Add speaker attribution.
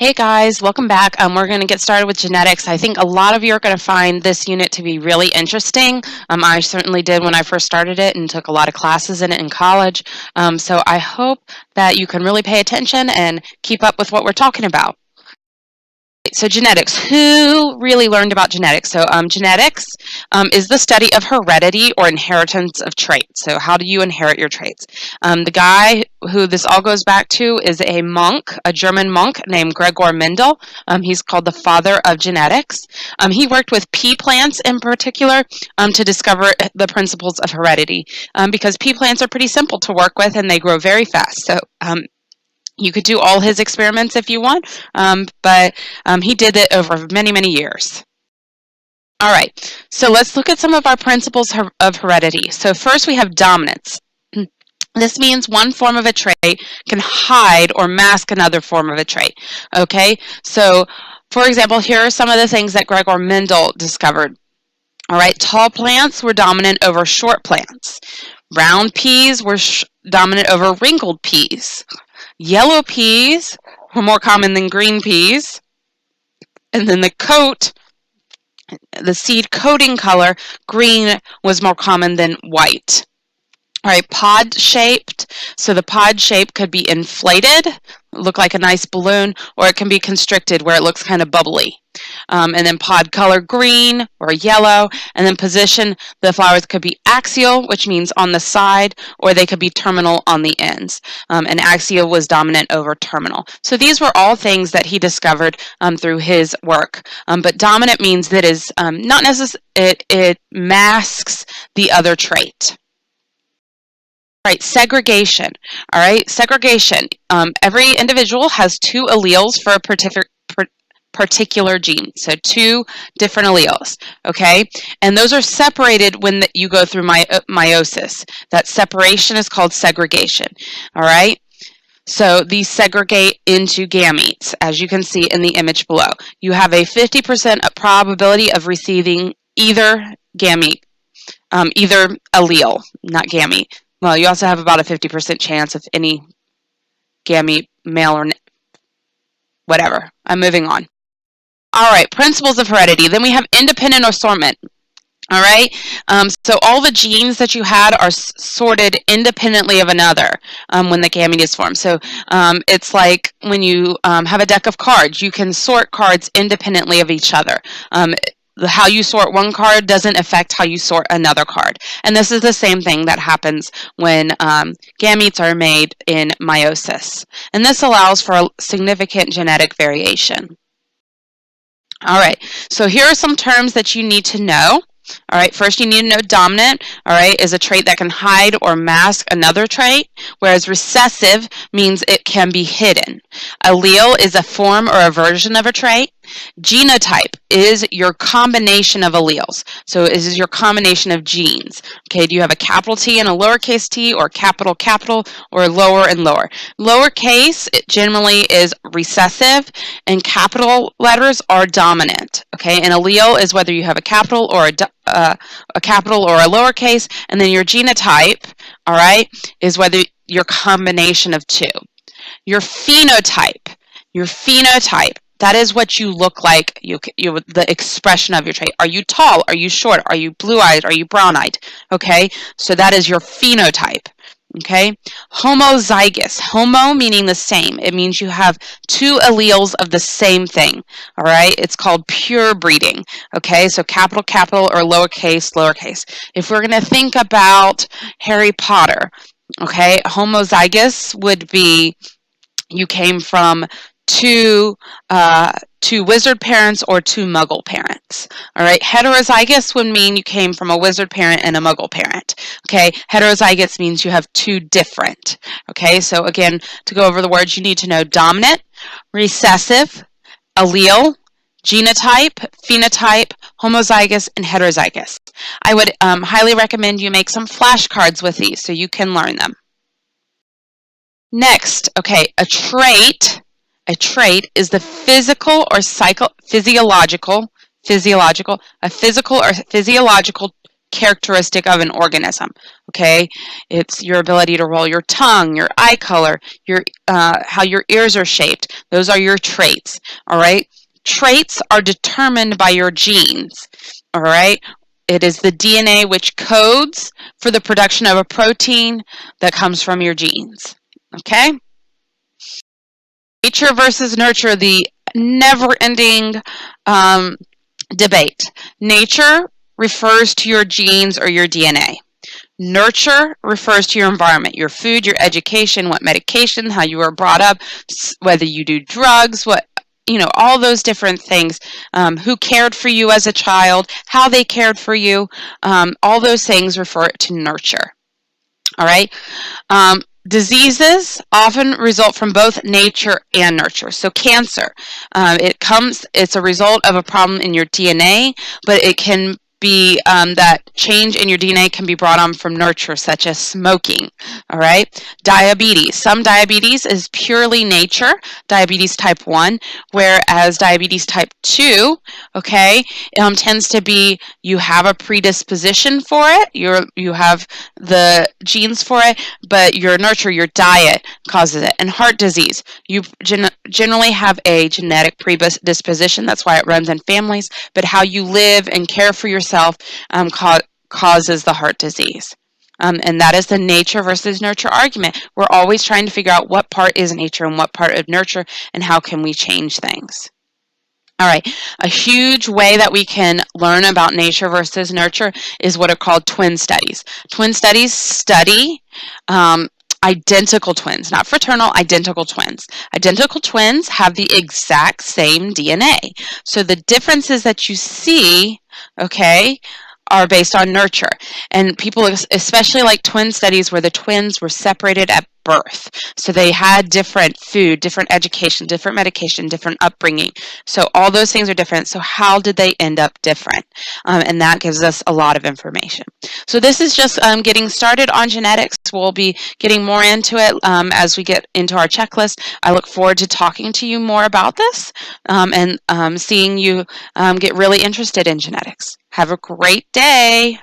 Speaker 1: Hey guys, welcome back. We're going to get started with genetics. I think a lot of you are going to find this unit to be really interesting. I certainly did when I first started it and took a lot of classes in it in college. So I hope that you can really pay attention and keep up with what we're talking about. So genetics, who really learned about genetics? So genetics is the study of heredity or inheritance of traits. So how do you inherit your traits? The guy who this all goes back to is a monk, a German monk named Gregor Mendel. He's called the father of genetics. He worked with pea plants in particular to discover the principles of heredity because pea plants are pretty simple to work with and they grow very fast. So you could do all his experiments if you want, but he did it over many, many years. All right, so let's look at some of our principles of heredity. So first we have dominance. This means one form of a trait can hide or mask another form of a trait. Okay, so for example, here are some of the things that Gregor Mendel discovered. All right, tall plants were dominant over short plants. Round peas were dominant over wrinkled peas. Yellow peas were more common than green peas. And then the seed coating color, green was more common than white. All right, pod shaped. So the pod shape could be inflated, look like a nice balloon, or it can be constricted where it looks kind of bubbly. And then pod color, green or yellow. And then position, the flowers could be axial, which means on the side, or they could be terminal on the ends. And axial was dominant over terminal. So these were all things that he discovered through his work. But dominant means that is not necessarily, it masks the other trait. All right, segregation. All right, segregation. Every individual has two alleles for a particular gene. So two different alleles, okay? And those are separated when you go through meiosis. That separation is called segregation, all right? So these segregate into gametes, as you can see in the image below. You have a 50% probability of receiving either gamete, either allele, not gamete. Well, you also have about a 50% chance of any gamete, male or whatever. I'm moving on. All right, principles of heredity. Then we have independent assortment. All right, so all the genes that you had are sorted independently of another when the gamete is formed. So it's like when you have a deck of cards, you can sort cards independently of each other. How you sort one card doesn't affect how you sort another card. And this is the same thing that happens when gametes are made in meiosis. And this allows for a significant genetic variation. All right, so here are some terms that you need to know. All right, first you need to know dominant, all right, is a trait that can hide or mask another trait, whereas recessive means it can be hidden. Allele is a form or a version of a trait. Genotype is your combination of alleles. So it is your combination of genes. Okay, do you have a capital T and a lowercase t, or capital or lower and lower? Lowercase, it generally is recessive, and capital letters are dominant. Okay, and allele is whether you have a capital or a capital or a lowercase, and then your genotype, all right, is whether your combination of two. Your phenotype, that is what you look like, the expression of your trait. Are you tall? Are you short? Are you blue-eyed? Are you brown-eyed? Okay, so that is your phenotype. Okay, homozygous. Homo meaning the same. It means you have two alleles of the same thing. All right, it's called pure breeding. Okay, so capital or lowercase. If we're going to think about Harry Potter, okay, homozygous would be you came from two wizard parents or two muggle parents. All right, heterozygous would mean you came from a wizard parent and a muggle parent. Okay, heterozygous means you have two different. Okay, so again, to go over the words, you need to know dominant, recessive, allele, genotype, phenotype, homozygous, and heterozygous. I would highly recommend you make some flashcards with these so you can learn them. Next, okay, a trait is the physical or physiological characteristic of an organism. Okay, it's your ability to roll your tongue, your eye color, your how your ears are shaped. Those are your traits. All right, traits are determined by your genes. All right, it is the DNA which codes for the production of a protein that comes from your genes. Okay, nature versus nurture, the never-ending debate. Nature refers to your genes or your DNA. Nurture refers to your environment, your food, your education, what medication, how you were brought up, whether you do drugs, what, all those different things, who cared for you as a child, how they cared for you, all those things refer to nurture. All right. Diseases often result from both nature and nurture. So cancer, it's a result of a problem in your DNA, but it can be that change in your DNA can be brought on from nurture, such as smoking. All right. Diabetes. Some diabetes is purely nature, diabetes type 1, whereas diabetes type 2, okay, tends to be you have a predisposition for it, you have the genes for it, but your nurture, your diet causes it. And heart disease, you generally have a genetic predisposition, that's why it runs in families, but how you live and care for yourself causes the heart disease. And that is the nature versus nurture argument. We're always trying to figure out what part is nature and what part of nurture, and how can we change things. All right, a huge way that we can learn about nature versus nurture is what are called twin studies. Twin studies study identical twins, not fraternal, identical twins. Identical twins have the exact same DNA. So the differences that you see, okay, are based on nurture. And people especially like twin studies where the twins were separated at birth. So they had different food, different education, different medication, different upbringing. So all those things are different. So how did they end up different? And that gives us a lot of information. So this is just getting started on genetics. We'll be getting more into it as we get into our checklist. I look forward to talking to you more about this and seeing you get really interested in genetics. Have a great day.